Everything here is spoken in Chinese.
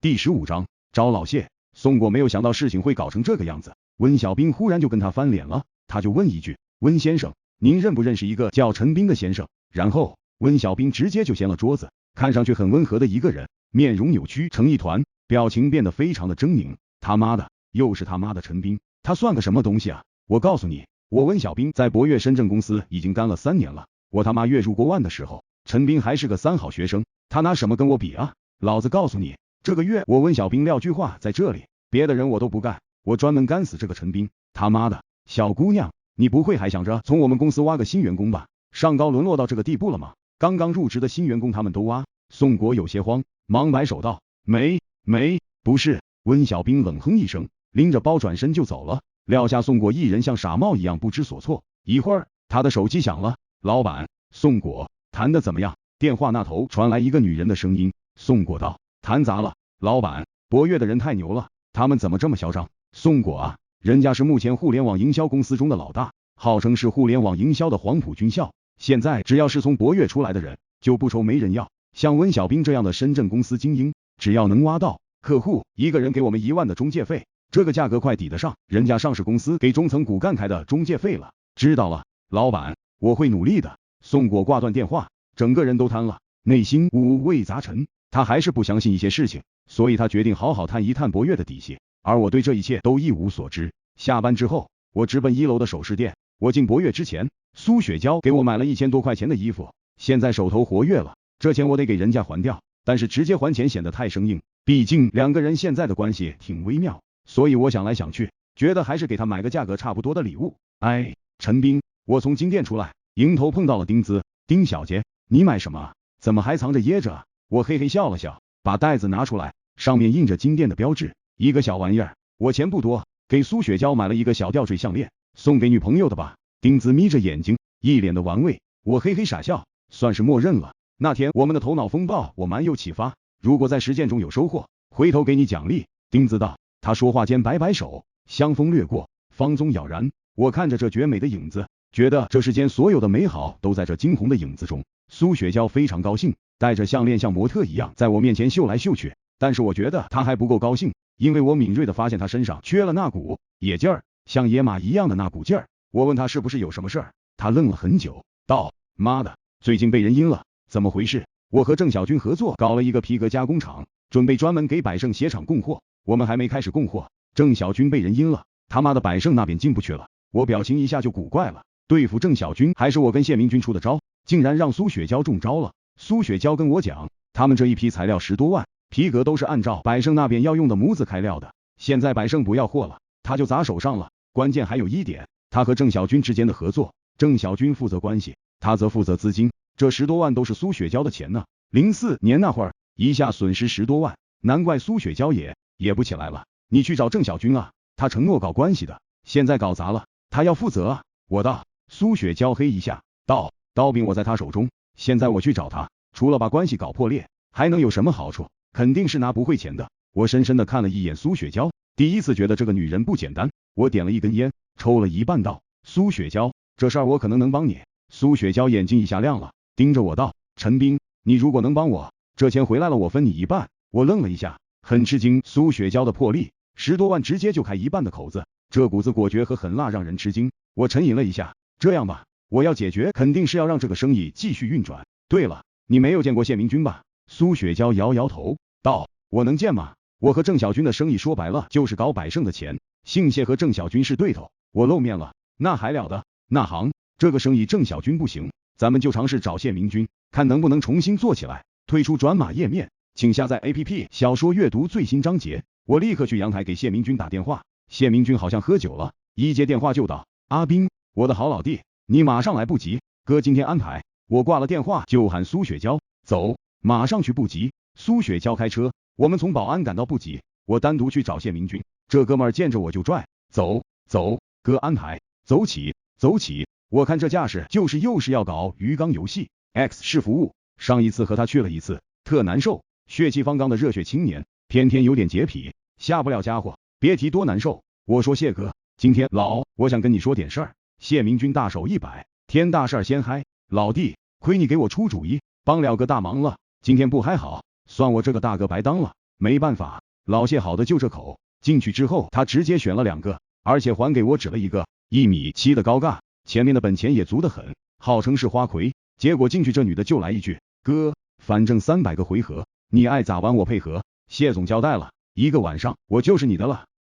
第15章招老谢。宋果没有想到事情会搞成这个样子，温小兵忽然就跟他翻脸了，他就问一句：温先生，您认不认识一个叫陈斌的先生？然后温小兵直接就掀了桌子，看上去很温和的一个人，面容扭曲成一团，表情变得非常的狰狞。他妈的，又是他妈的陈斌，他算个什么东西啊？我告诉你，我温小兵在博越深圳公司已经干了3年了，我他妈月入过万的时候，陈斌还是个3好学生，他拿什么跟我比啊？老子告诉你，这个月我温小兵撂句话在这里，别的人我都不干，我专门干死这个陈斌。他妈的，小姑娘，你不会还想着从我们公司挖个新员工吧？上高沦落到这个地步了吗？刚刚入职的新员工他们都挖。宋国有些慌，忙摆手道：没，不是。温小兵冷哼一声，拎着包转身就走了，撂下宋国一人像傻帽一样不知所措。一会儿，他的手机响了，老板，宋国，谈得怎么样？电话那头传来一个女人的声音。宋国道：谈砸了，老板，博越的人太牛了，他们怎么这么嚣张？宋国啊，人家是目前互联网营销公司中的老大，号称是互联网营销的黄埔军校，现在只要是从博越出来的人，就不愁没人要。像温小兵这样的深圳公司精英，只要能挖到客户，一个人给我们1万的中介费，这个价格快抵得上人家上市公司给中层骨干开的中介费了。知道了，老板，我会努力的。宋果挂断电话，整个人都瘫了，内心五味杂陈。他还是不相信一些事情，所以他决定好好探一探博越的底细，而我对这一切都一无所知。下班之后，我直奔1楼的首饰店。我进博越之前，苏雪娇给我买了1000多块钱的衣服，现在手头活跃了，这钱我得给人家还掉，但是直接还钱显得太生硬，毕竟2个人现在的关系挺微妙，所以我想来想去，觉得还是给他买个价格差不多的礼物。哎，陈斌，我从金店出来，迎头碰到了丁姿。丁小姐，你买什么？怎么还藏着掖着？我嘿嘿笑了笑，把袋子拿出来，上面印着金店的标志，一个小玩意儿，我钱不多，给苏雪娇买了一个小吊坠项链，送给女朋友的吧。丁子眯着眼睛，一脸的玩味，我嘿嘿傻笑，算是默认了。那天我们的头脑风暴我蛮有启发，如果在实践中有收获，回头给你奖励。丁子道。他说话间摆摆手，香风掠过，芳踪杳然。我看着这绝美的影子，觉得这世间所有的美好都在这惊鸿的影子中。苏雪娇非常高兴，戴着项链像模特一样在我面前秀来秀去，但是我觉得她还不够高兴，因为我敏锐地发现她身上缺了那股野劲儿，像野马一样的那股劲儿。我问她是不是有什么事儿，她愣了很久，道：妈的，最近被人阴了。怎么回事？我和郑小军合作搞了一个皮革加工厂，准备专门给百盛鞋厂供货，我们还没开始供货，郑小军被人阴了，他妈的百盛那边进不去了。我表情一下就古怪了，对付郑小军还是我跟谢明军出的招，竟然让苏雪娇中招了。苏雪娇跟我讲，他们这一批材料10多万，皮革都是按照百盛那边要用的模子开料的，现在百盛不要货了，他就砸手上了。关键还有一点，他和郑小军之间的合作，郑小军负责关系，他则负责资金，这10多万都是苏雪娇的钱呢。04年那会儿，一下损失10多万，难怪苏雪娇也不起来了。你去找郑小军啊，他承诺搞关系的，现在搞砸了，他要负责啊。我道。苏雪娇嘿一下，道：刀柄我在他手中，现在我去找他，除了把关系搞破裂，还能有什么好处？肯定是拿不回钱的。我深深的看了一眼苏雪娇，第一次觉得这个女人不简单。我点了一根烟，抽了一半道：苏雪娇，这事儿我可能能帮你。苏雪娇眼睛一下亮了，盯着我道：陈斌，你如果能帮我，这钱回来了我分你1半。我愣了一下，很吃惊苏雪娇的魄力，10多万直接就开1半的口子，这股子果决和狠辣让人吃惊。我沉吟了一下，这样吧，我要解决肯定是要让这个生意继续运转。对了，你没有见过谢明军吧？苏雪娇摇摇头，道：我能见吗？我和郑小军的生意说白了就是搞百盛的钱，姓谢和郑小军是对头，我露面了，那还了得？那行，这个生意郑小军不行，咱们就尝试找谢明军，看能不能重新做起来，推出转码页面，请下载 APP 小说阅读最新章节。我立刻去阳台给谢明军打电话，谢明军好像喝酒了，一接电话就道：阿斌，我的好老弟，你马上来不急，哥今天安排。我挂了电话就喊苏雪娇，走，马上去不急。苏雪娇开车，我们从宝安赶到不急，我单独去找谢明军，这哥们儿见着我就拽，走，哥安排，走起。我看这架势就是又是要搞鱼缸游戏 X 式服务，上一次和他去了一次，特难受，血气方刚的热血青年，偏偏有点洁癖，下不了家伙，别提多难受。我说谢哥，今天我想跟你说点事儿。谢明军大手一摆，天大事儿先嗨，老弟，亏你给我出主意，帮了个大忙了，今天不还好，算我这个大哥白当了。没办法，老谢好的就这口。进去之后，他直接选了2个，而且还给我指了一个1.7米的高尬，前面的本钱也足得很，号称是花魁。结果进去这女的就来一句，哥，反正300个回合，你爱咋玩我配合。谢总交代了，1个晚上我就是你的了。